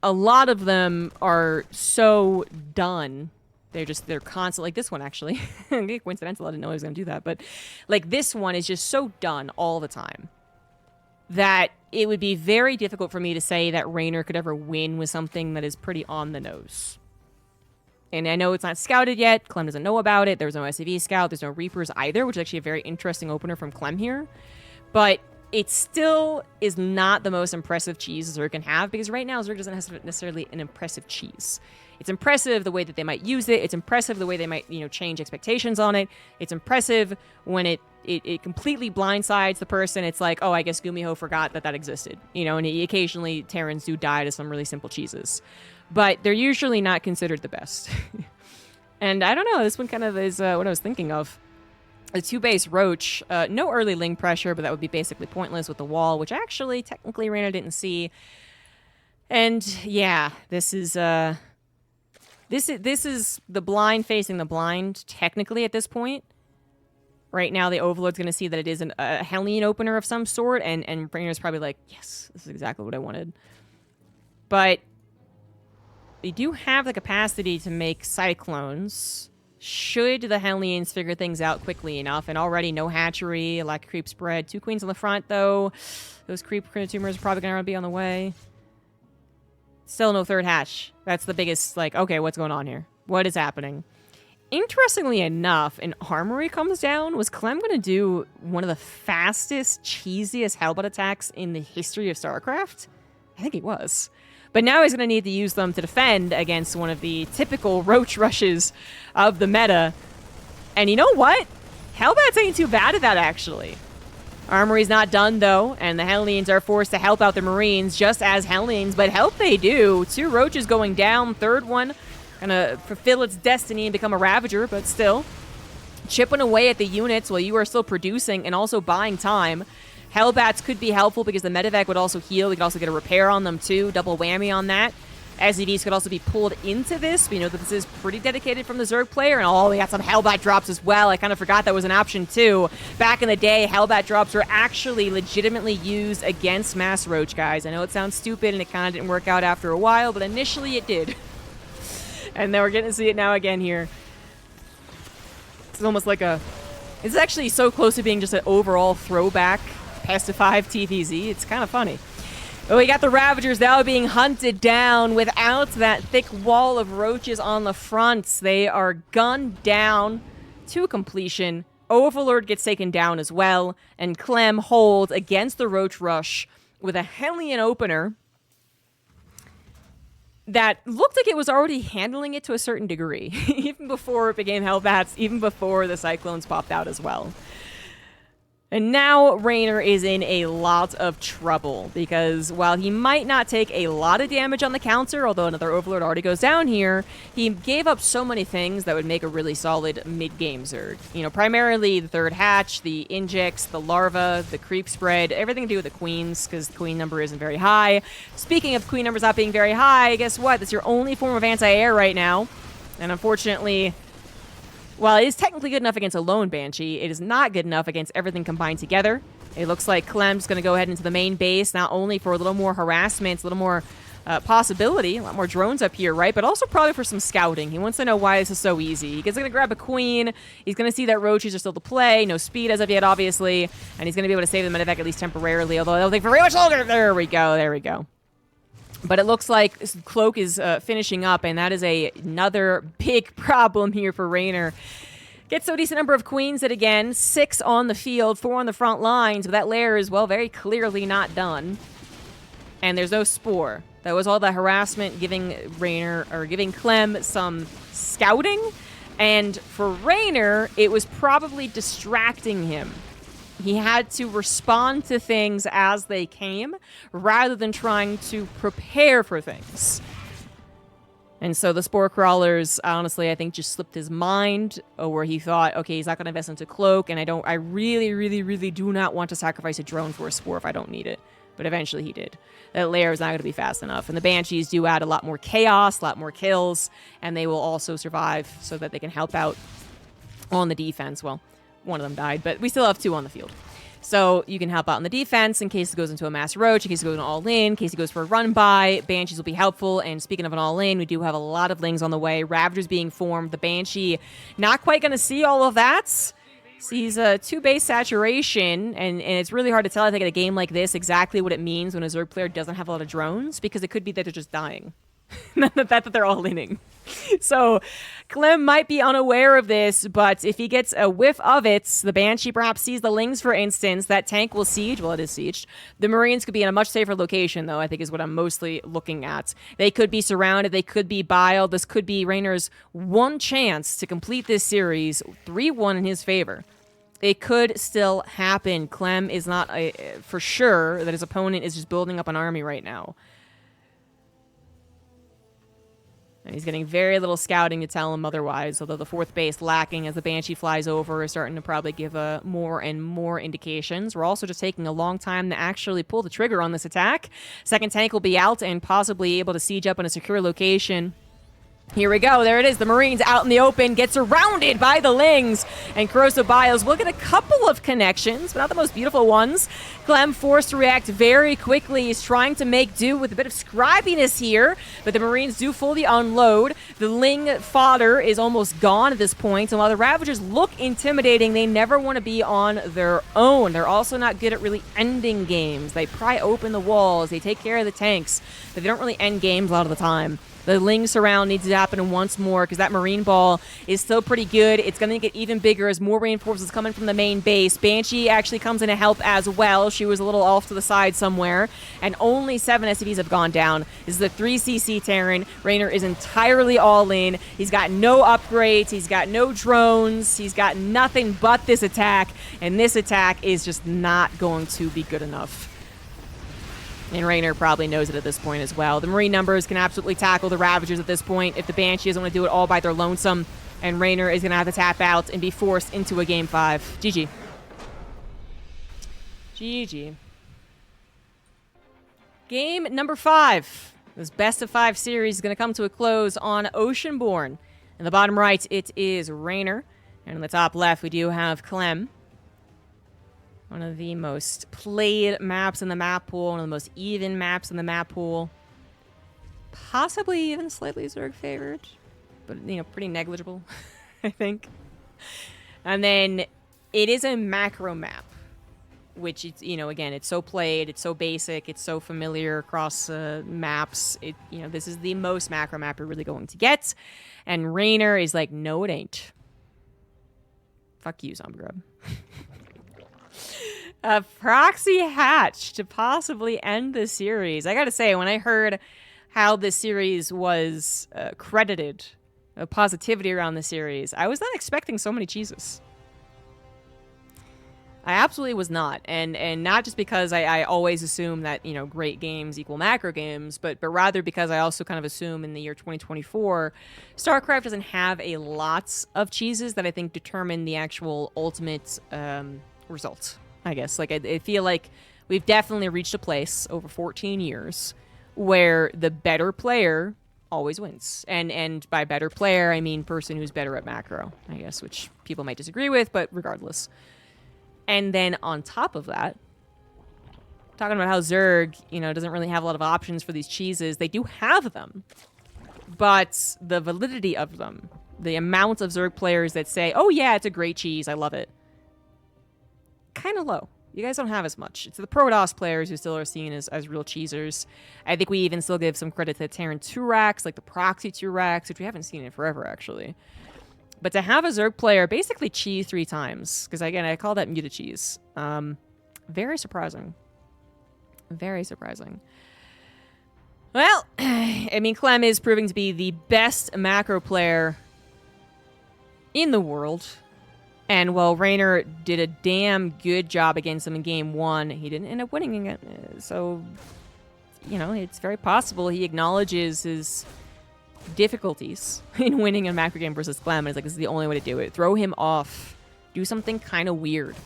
a lot of them are so done. They're constant, like this one actually. Coincidental, I didn't know I was going to do that. But like this one is just so done all the time that it would be very difficult for me to say that Reynor could ever win with something that is pretty on the nose. And I know it's not scouted yet. Clem doesn't know about it. There's no SCV scout. There's no Reapers either, which is actually a very interesting opener from Clem here. But it still is not the most impressive cheese Zerg can have, because right now Zerg doesn't have necessarily an impressive cheese. It's impressive the way that they might use it. It's impressive the way they might, change expectations on it. It's impressive when it completely blindsides the person. It's like, oh, I guess Gumiho forgot that existed. And occasionally Terrans do die to some really simple cheeses. But they're usually not considered the best. And I don't know, this one kind of is what I was thinking of. A 2-base Roach, no early Ling pressure, but that would be basically pointless with the wall, which actually, technically, Reynor didn't see. And yeah, this is the blind facing the blind, technically, at this point. Right now, the Overlord's going to see that it is a Hellion opener of some sort, and Reynor's probably like, yes, this is exactly what I wanted. But they do have the capacity to make Cyclones, should the Hellions figure things out quickly enough. And already no hatchery, a lack of creep spread. 2 queens on the front, though. Those creep tumors are probably going to be on the way. Still no third hatch. That's the biggest, okay, what's going on here? What is happening? Interestingly enough, an armory comes down. Was Clem going to do one of the fastest, cheesiest Hellbutt attacks in the history of StarCraft? I think he was. But now he's going to need to use them to defend against one of the typical Roach rushes of the meta. And you know what? Hellbats ain't too bad at that, actually. Armory's not done, though, and the Hellions are forced to help out the Marines just as Hellions, but help they do. 2 Roaches going down, third one gonna fulfill its destiny and become a Ravager, but still. Chipping away at the units while you are still producing and also buying time. Hellbats could be helpful because the medevac would also heal. We could also get a repair on them too. Double whammy on that. SEDs could also be pulled into this. We know that this is pretty dedicated from the Zerg player. And oh, we got some Hellbat drops as well. I kind of forgot that was an option too. Back in the day, Hellbat drops were actually legitimately used against Mass Roach, guys. I know it sounds stupid and it kind of didn't work out after a while, but initially it did. And then we're getting to see it now again here. It's almost like a... It's actually so close to being just an overall throwback past a 5 TVZ. It's kind of funny. But we got the Ravagers now being hunted down without that thick wall of roaches on the fronts. They are gunned down to completion. Overlord gets taken down as well. And Clem holds against the Roach Rush with a Hellion opener that looked like it was already handling it to a certain degree, even before it became Hellbats, even before the Cyclones popped out as well. And now Reynor is in a lot of trouble, because while he might not take a lot of damage on the counter, although another Overlord already goes down here, he gave up so many things that would make a really solid mid-game Zerg. You know, primarily the third hatch, the injects, the larva, the creep spread, everything to do with the queens, because the queen number isn't very high. Speaking of queen numbers not being very high, guess what? That's your only form of anti-air right now. And unfortunately... While it is technically good enough against a lone Banshee, it is not good enough against everything combined together. It looks like Clem's going to go ahead into the main base, not only for a little more harassment, a little more possibility, a lot more drones up here, right? But also probably for some scouting. He wants to know why this is so easy. He's going to grab a queen. He's going to see that roaches are still to play. No speed as of yet, obviously. And he's going to be able to save the medevac at least temporarily, although it'll take very much longer. There we go. There we go. But it looks like Cloak is finishing up, and that is another big problem here for Reynor. Gets a decent number of queens that, again, 6 on the field, 4 on the front lines, but that lair is, well, very clearly not done. And there's no Spore. That was all the harassment giving Reynor, or giving Clem some scouting. And for Reynor, it was probably distracting him. He had to respond to things as they came, rather than trying to prepare for things. And so the Spore Crawlers, honestly, I think just slipped his mind, where he thought, okay, he's not going to invest into Cloak, and I really, really, really do not want to sacrifice a drone for a Spore if I don't need it. But eventually he did. That lair is not going to be fast enough. And the Banshees do add a lot more chaos, a lot more kills, and they will also survive so that they can help out on the defense. Well, one of them died, but we still have 2 on the field. So you can help out on the defense in case it goes into a mass roach, in case it goes an all-in, in case it goes for a run-by. Banshees will be helpful, and speaking of an all-in, we do have a lot of lings on the way. Ravagers being formed. The Banshee not quite going to see all of that. Sees a 2 base saturation, and it's really hard to tell, I think, in a game like this exactly what it means when a Zerg player doesn't have a lot of drones, because it could be that they're just dying. Not that they're all inning. So Clem might be unaware of this, but if he gets a whiff of it, the Banshee perhaps sees the Lings, for instance, that tank will siege. Well, it is sieged. The Marines could be in a much safer location, though, I think is what I'm mostly looking at. They could be surrounded. They could be biled. This could be Reynor's one chance to complete this series, 3-1 in his favor. It could still happen. Clem is not for sure that his opponent is just building up an army right now. And he's getting very little scouting to tell him otherwise, although the 4th base lacking as the Banshee flies over is starting to probably give more and more indications. We're also just taking a long time to actually pull the trigger on this attack. 2nd tank will be out and possibly able to siege up in a secure location. Here we go. There it is. The Marines out in the open, get surrounded by the Lings. And Corrosive Bios will get a couple of connections, but not the most beautiful ones. Clem forced to react very quickly. He's trying to make do with a bit of scrappiness here, but the Marines do fully unload. The Ling fodder is almost gone at this point, and while the Ravagers look intimidating, they never want to be on their own. They're also not good at really ending games. They pry open the walls, they take care of the tanks, but they don't really end games a lot of the time. The Ling surround needs to happen once more because that Marine ball is still pretty good. It's going to get even bigger as more reinforcements coming from the main base. Banshee actually comes in to help as well. She was a little off to the side somewhere. And only 7 SCVs have gone down. This is a 3cc Terran. Reynor is entirely all in. He's got no upgrades. He's got no drones. He's got nothing but this attack. And this attack is just not going to be good enough. And Reynor probably knows it at this point as well. The Marine numbers can absolutely tackle the Ravagers at this point if the Banshee doesn't want to do it all by their lonesome. And Reynor is going to have to tap out and be forced into a Game 5. GG. GG. Game number 5. This best of 5 series is going to come to a close on Oceanborn. In the bottom right, it is Reynor. And in the top left, we do have Clem. One of the most played maps in the map pool. One of the most even maps in the map pool. Possibly even slightly Zerg favored. But, you know, pretty negligible, I think. And then it is a macro map. Which, it's, you know, again, it's so played. It's so basic. It's so familiar across maps. You know, this is the most macro map you're really going to get. And Reynor is like, no, it ain't. Fuck you, ZombieGrub. A proxy hatch to possibly end the series. I gotta say, when I heard how this series was credited, positivity around the series, I was not expecting so many cheeses. I absolutely was not. And not just because I always assume that, you know, great games equal macro games, but rather because I also kind of assume in the year 2024, StarCraft doesn't have a lot of cheeses that I think determine the actual ultimate result. I guess. Like, I feel like we've definitely reached a place over 14 years where the better player always wins. And by better player, I mean person who's better at macro, I guess, which people might disagree with, but regardless. And then on top of that, talking about how Zerg, you know, doesn't really have a lot of options for these cheeses. They do have them, but the validity of them, the amount of Zerg players that say, oh yeah, it's a great cheese, I love it, kind of low. You guys don't have as much. It's the Protoss players who still are seen as real cheesers. I think we even still give some credit to Terran 2-racks, like the Proxy 2-racks, which we haven't seen in forever, actually. But to have a Zerg player basically cheese 3 times, because again, I call that muta cheese. Very surprising. Very surprising. Well, I mean, Clem is proving to be the best macro player in the world. And while Reynor did a damn good job against him in game 1, he didn't end up winning it. So, you know, it's very possible he acknowledges his difficulties in winning a macro game versus Clem. And it's like, this is the only way to do it. Throw him off. Do something kind of weird.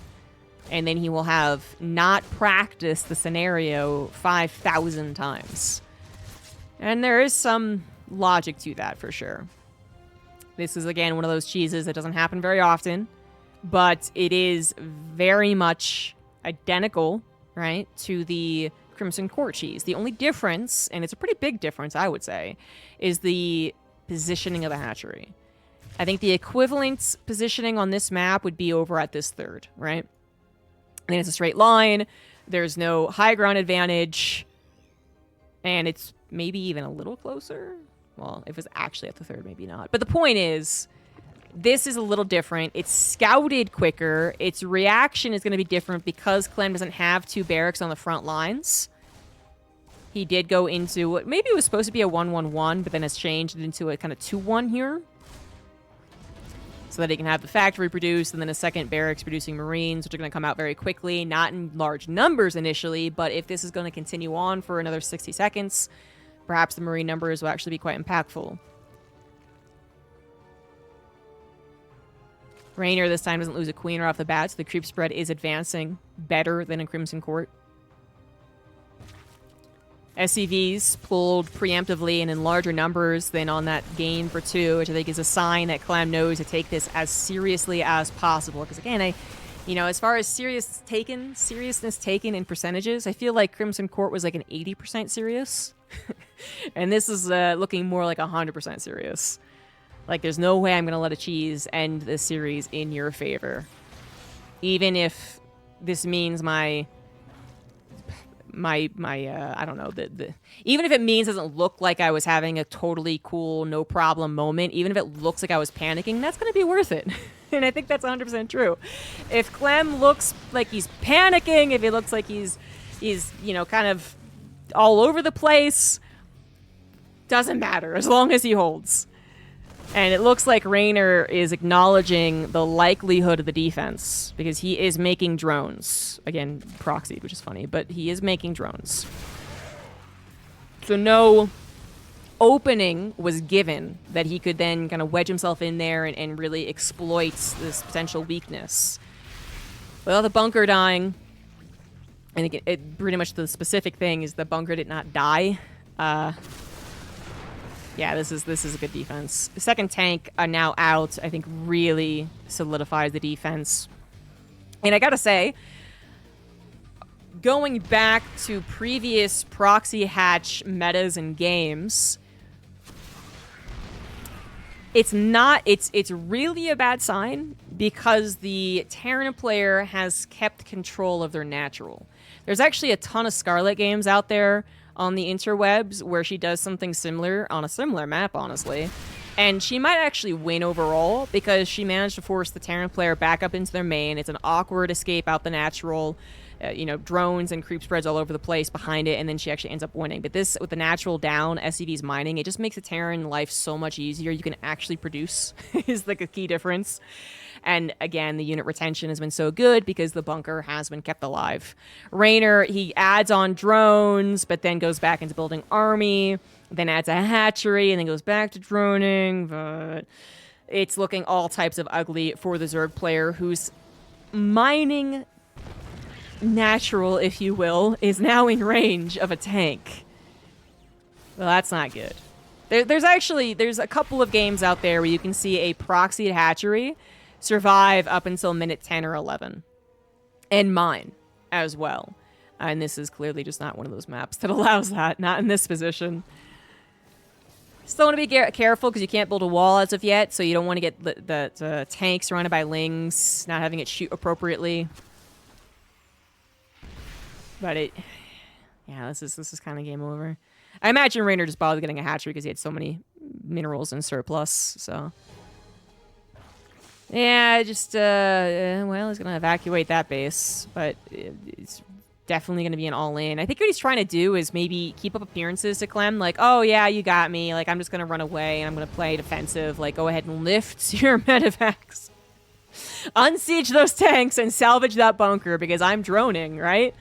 And then he will have not practiced the scenario 5,000 times. And there is some logic to that for sure. This is, again, one of those cheeses that doesn't happen very often. But it is very much identical, right, to the Crimson Court cheese. The only difference, and it's a pretty big difference, I would say, is the positioning of the hatchery. I think the equivalent positioning on this map would be over at this third, right? I think it's a straight line. There's no high ground advantage. And it's maybe even a little closer. Well, if it was actually at the third, maybe not. But the point is, this is a little different. It's scouted quicker. Its reaction is going to be different because Clem doesn't have 2 barracks on the front lines. He did go into what maybe it was supposed to be a 1-1-1, but then has changed it into a kind of 2-1 here. So that he can have the factory produced and then a second barracks producing Marines, which are going to come out very quickly. Not in large numbers initially, but if this is going to continue on for another 60 seconds, perhaps the Marine numbers will actually be quite impactful. Reynor this time doesn't lose a queen right off the bat, so the creep spread is advancing better than in Crimson Court. SCVs pulled preemptively and in larger numbers than on that game for 2, which I think is a sign that Clem knows to take this as seriously as possible. Because again, as far as seriousness taken in percentages, I feel like Crimson Court was like an 80% serious. And this is looking more like 100% serious. Like, there's no way I'm going to let a cheese end this series in your favor. Even if this means I don't know, even if it means it doesn't look like I was having a totally cool, no problem moment, even if it looks like I was panicking, that's going to be worth it. And I think that's 100% true. If Clem looks like he's panicking, if he looks like he's kind of all over the place, doesn't matter as long as he holds. And it looks like Reynor is acknowledging the likelihood of the defense because he is making drones. Again, proxied, which is funny, but he is making drones. So no opening was given that he could then kind of wedge himself in there and really exploit this potential weakness. Well, the bunker dying, I think it pretty much the specific thing is the bunker did not die. Yeah, this is a good defense. The second tank now out, I think really solidifies the defense. And I gotta say, going back to previous proxy hatch metas and games, it's really a bad sign because the Terran player has kept control of their natural. There's actually a ton of Scarlet games out there on the interwebs where she does something similar on a similar map, honestly. And she might actually win overall because she managed to force the Terran player back up into their main. It's an awkward escape out the natural, drones and creep spreads all over the place behind it, and then she actually ends up winning. But this, with the natural down, SCV's mining, it just makes the Terran life so much easier. You can actually produce is like a key difference. And again, the unit retention has been so good because the bunker has been kept alive. Reynor, he adds on drones, but then goes back into building army, then adds a hatchery, and then goes back to droning. But it's looking all types of ugly for the Zerg player who's mining natural, if you will, is now in range of a tank. Well, that's not good. There's a couple of games out there where you can see a proxied hatchery survive up until minute 10 or 11. And mine as well. And this is clearly just not one of those maps that allows that, not in this position. Still want to be careful because you can't build a wall as of yet, so you don't want to get the tank surrounded by lings, not having it shoot appropriately. But this is kind of game over. I imagine Reynor just bothered getting a hatchery because he had so many minerals in surplus, so... Yeah, just, well, he's going to evacuate that base, but it's definitely going to be an all-in. I think what he's trying to do is maybe keep up appearances to Clem, like, oh, yeah, you got me, like, I'm just going to run away, and I'm going to play defensive, like, go ahead and lift your medevacs. Unsiege those tanks and salvage that bunker, because I'm droning, right?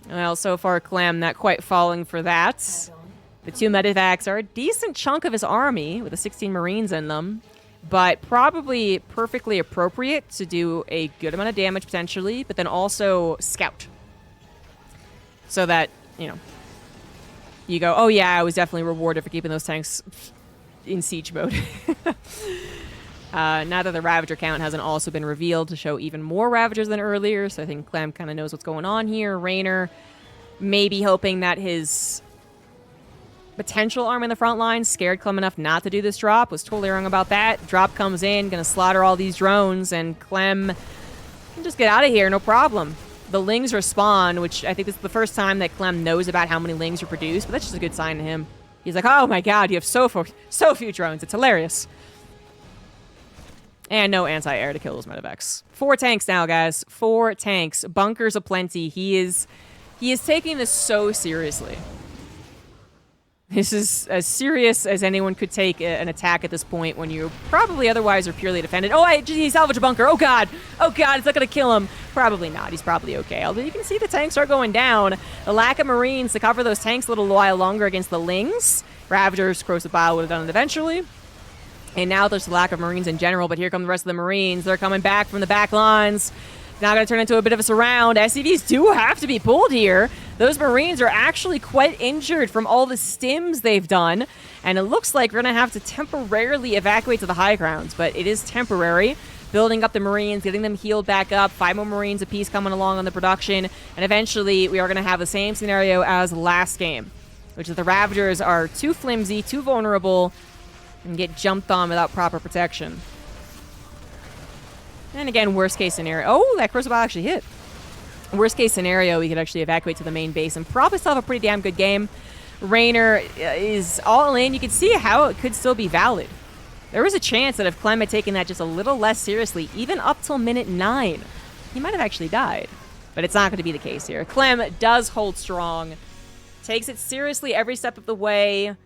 Well, so far, Clem not quite falling for that. The 2 medevacs are a decent chunk of his army, with the 16 Marines in them. But probably perfectly appropriate to do a good amount of damage, potentially, but then also scout. So that, you go, oh yeah, I was definitely rewarded for keeping those tanks in siege mode. Now that the Ravager count hasn't also been revealed to show even more Ravagers than earlier, so I think Clem kind of knows what's going on here. Reynor maybe hoping that his potential arm in the front line scared Clem enough not to do this drop. Was totally wrong about that. Drop comes in, gonna slaughter all these drones, and Clem can just get out of here, no problem. The lings respawn, which I think this is the first time that Clem knows about how many lings are produced, but that's just a good sign to him. He's like, oh my god, you have so few drones. It's hilarious. And no anti-air to kill those medevacs. 4 tanks now, guys. 4 tanks. Bunkers aplenty. He is taking this so seriously. This is as serious as anyone could take an attack at this point when you probably otherwise are purely defended. Oh, he salvaged a bunker. Oh, God. Oh, God. It's not going to kill him. Probably not. He's probably okay. Although you can see the tanks are going down. The lack of Marines to cover those tanks a little while longer against the Lings. Ravagers, Corrosive Bile would have done it eventually. And now there's the lack of Marines in general, but here come the rest of the Marines. They're coming back from the back lines. Now going to turn into a bit of a surround. SCVs do have to be pulled here. Those Marines are actually quite injured from all the stims they've done. And it looks like we're going to have to temporarily evacuate to the high grounds, but it is temporary. Building up the Marines, getting them healed back up. 5 more Marines apiece coming along on the production. And eventually we are going to have the same scenario as last game, which is the Ravagers are too flimsy, too vulnerable, and get jumped on without proper protection. And again, worst case scenario. Oh, that Crucible actually hit. Worst case scenario, we could actually evacuate to the main base and probably still have a pretty damn good game. Reynor is all in. You can see how it could still be valid. There was a chance that if Clem had taken that just a little less seriously, even up till minute 9, he might have actually died. But it's not going to be the case here. Clem does hold strong. Takes it seriously every step of the way.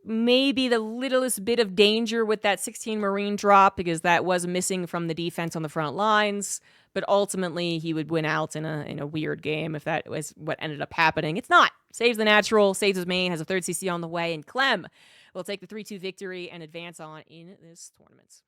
Maybe the littlest bit of danger with that 16 Marine drop because that was missing from the defense on the front lines. But ultimately, he would win out in a weird game if that was what ended up happening. It's not saves the natural, saves his main, has a third CC on the way, and Clem will take the 3-2 victory and advance on in this tournament.